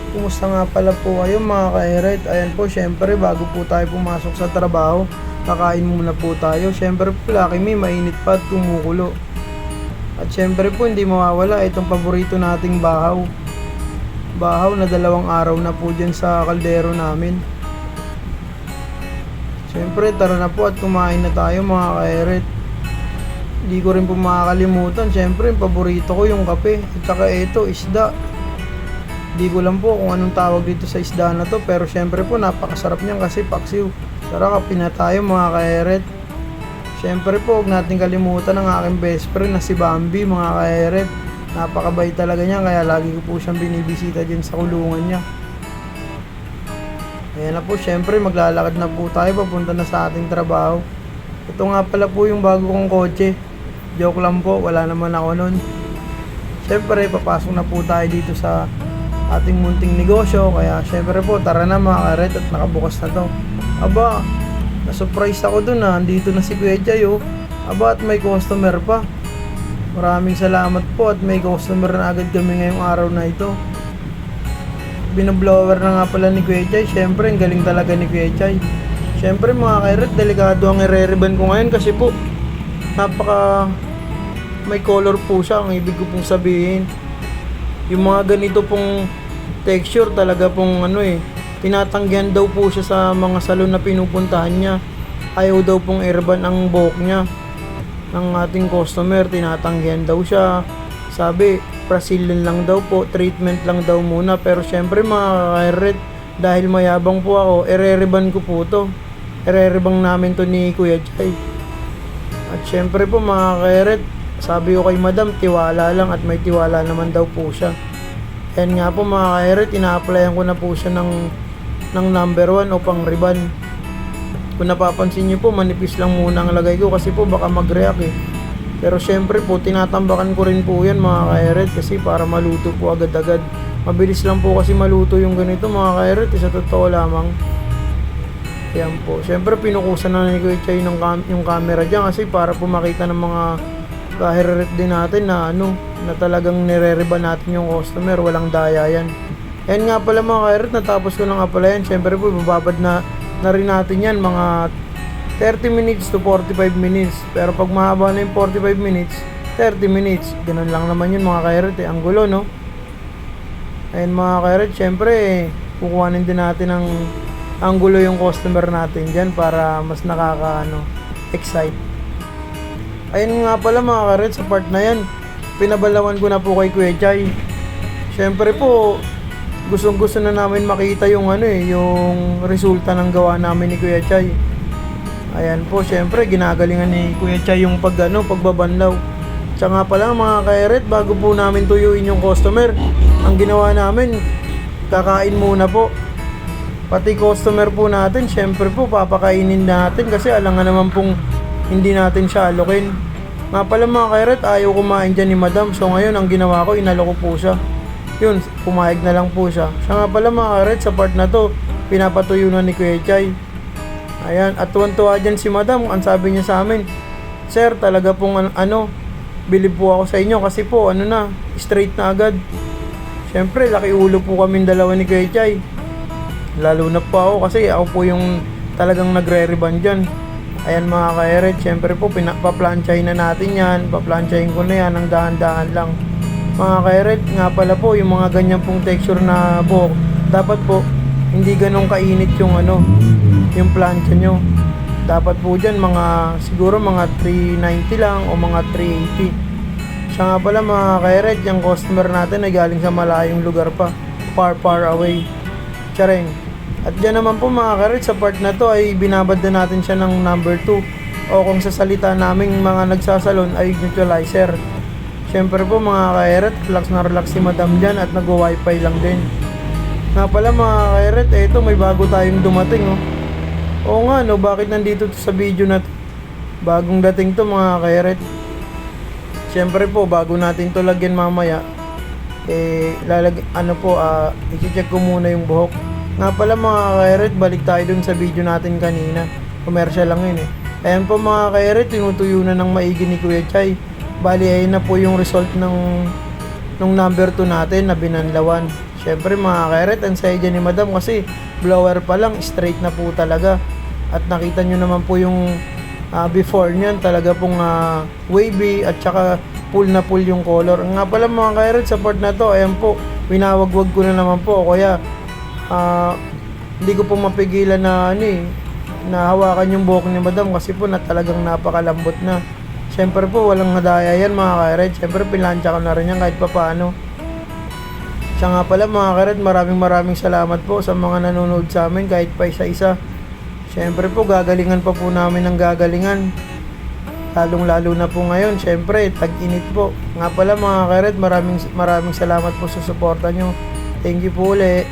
Kumusta nga pala po kayo mga ka-Eret? Ayan po, syempre bago po tayo pumasok sa trabaho, kakain muna po tayo. Syempre po, Lucky Me, mainit pa at kumukulo. At syempre po, hindi mawawala itong paborito nating bahaw. Bahaw na 2 araw na po dyan sa kaldero namin. Syempre, tara na po at kumain na tayo mga ka-Eret. Hindi ko rin po makakalimutan, syempre, paborito ko yung kape. At saka ito, isda. Hindi ko lang po kung anong tawag dito sa isda na to, pero syempre po napakasarap niyan kasi paksiw. Tara, kape na tayo mga ka-Eret. Syempre po, huwag natin kalimutan ang aking best friend na si Bambi mga ka-Eret. Napakabait talaga niya, kaya lagi ko po siyang binibisita dyan sa kulungan niya. Ayan na po, syempre maglalakad na po tayo papunta na sa ating trabaho. Ito nga pala po yung bago kong kotse. Joke lang po, wala naman ako nun. Syempre, papasok na po tayo dito sa ating munting negosyo, kaya syempre po tara na mga ka-Eret at nakabukas na to. Aba, na-surprise ako dun andito na si Kuya Jay oh. Aba, at may customer pa. Maraming salamat po at may customer na agad kami ngayong araw na ito. Binoblower na nga pala ni Kuya Jay. Syempre, ang galing talaga ni Kuya Jay. Syempre mga ka-Eret, delikado ang i-re-ribbon ko ngayon kasi po napaka may color po siya. Ang ibig ko pong sabihin, yung mga ganito pong texture talaga pong tinatanggihan daw po siya sa mga salon na pinupuntahan niya. Ayaw daw pong i-ribbon ang buhok niya ng ating customer, tinatanggihan daw siya. Sabi, Brazilian lang daw po, treatment lang daw muna. Pero syempre mga ka-Eret, dahil mayabang po ako, ire-ribbon ko po to. Ire-ribbon namin to ni Kuya Jay. At syempre po mga ka-Eret, sabi ko kay Madam, tiwala lang at may tiwala naman daw po siya. Ayan nga po mga ka-Eret, ina-applyan ko na po siya ng number 1 o pang ribbon. Kung napapansin niyo po, manipis lang muna ang lagay ko kasi po baka mag-react eh. Pero syempre po, tinatambakan ko rin po yan mga ka-Eret kasi para maluto po agad-agad. Mabilis lang po kasi maluto yung ganito mga ka-Eret, sa totoo lamang. Ayan po, syempre pinukusan na ni Kuya Jay yung camera dyan kasi para po makita ng mga ka-Eret din natin na na talagang nire-ribbon natin yung customer, walang daya yan. Ayan nga pala mga ka-Eret, natapos ko na nga pala yan. Syempre po, bababad na rin natin yan mga 30 minutes to 45 minutes. Pero pag mahaba na yung 45 minutes, 30 minutes. Ganun lang naman yun mga ka-Eret eh. Ang gulo, no? Ayan mga ka-Eret, syempre kukuhanin din natin ang anggulo yung customer natin dyan para mas excite. Ayun nga pala mga ka-Eret, sa part na yan, pinabalawan ko na po kay Kuya Jay. Syempre po, gustong-gusto na namin makita yung yung resulta ng gawa namin ni Kuya Jay. Ayan po, syempre ginagalingan ni Kuya Jay yung pagbabanlaw. Tsaka nga pala mga ka-Eret, bago po namin tuyuin yung customer, ang ginawa namin, kakain muna po. Pati customer po natin, syempre po papakainin natin kasi alam nga naman pong hindi natin siya alokin. Nga pala mga ka-Eret, ayaw kumain dyan ni Madam. So ngayon, ang ginawa ko, inalok ko po siya. Yun, pumayag na lang po siya. Siya nga pala mga ka-Eret, sa part na to, pinapatuyo na ni Kuya Jay. Ayan, at tuwan-tuwa dyan si Madam. Ang sabi niya sa amin, Sir, talaga pong bilib po ako sa inyo kasi po, straight na agad. Syempre, laki ulo po kaming dalawa ni Kuya Jay. Lalo na po ako kasi ako po yung talagang nagre-ribbon dyan. Ayan mga ka-Eret, syempre po paplansyahin na natin yan. Paplansyahin ko na yan ng dahan-dahan lang. Mga ka-Eret, nga pala po yung mga ganyan pong texture na buhok, dapat po hindi ganong kainit yung plansya nyo. Dapat po dyan siguro mga 390 lang o mga 380. Siya nga pala mga ka-Eret, yung customer natin ay galing sa malayong lugar pa, far away. Tsareng. At dyan naman po mga ka-Eret, sa part na to ay binabad na natin siya ng number 2 o kung sa salita naming mga nagsasalon ay neutralizer. Syempre po mga ka-Eret, relax na relax si Madam dyan at nag-wifi lang din. Nga pala mga ka-Eret, eto may bago tayong dumating Oo nga bakit nandito to sa video na to? Bagong dating to mga ka-Eret. Syempre po, bago natin to lagyan mamaya, i-check ko muna yung buhok. Nga pala mga kairet, balik tayo dun sa video natin kanina. Commercial lang yun eh. Ayan po mga kairet, tinutuyo na ng maigi ni Kuya Chay. Bali, ayun na po yung result nung number 2 natin na binanlawan. Syempre mga kairet, ang saya dyan ni Madam kasi blower pa lang, straight na po talaga. At nakita nyo naman po yung before nyan, talaga pong wavy at saka full na full yung color. Nga pala mga kairet, sa part na to, ayan po, winawagwag ko na naman po. Kaya hindi ko po mapigilan na na hawakan yung buhok ni Madam kasi po na talagang napakalambot na. Siyempre po walang nadaya yan mga kairet. Siyempre pinlansya ko na rin yan kahit papaano. Siya nga pala mga kairet, maraming salamat po sa mga nanonood sa amin kahit pa isa-isa. Siyempre po gagalingan pa po namin ng gagalingan. Lalong-lalo na po ngayon, siyempre tag-init po. Nga pala mga kairet, maraming salamat po sa suporta nyo. Thank you po ulit.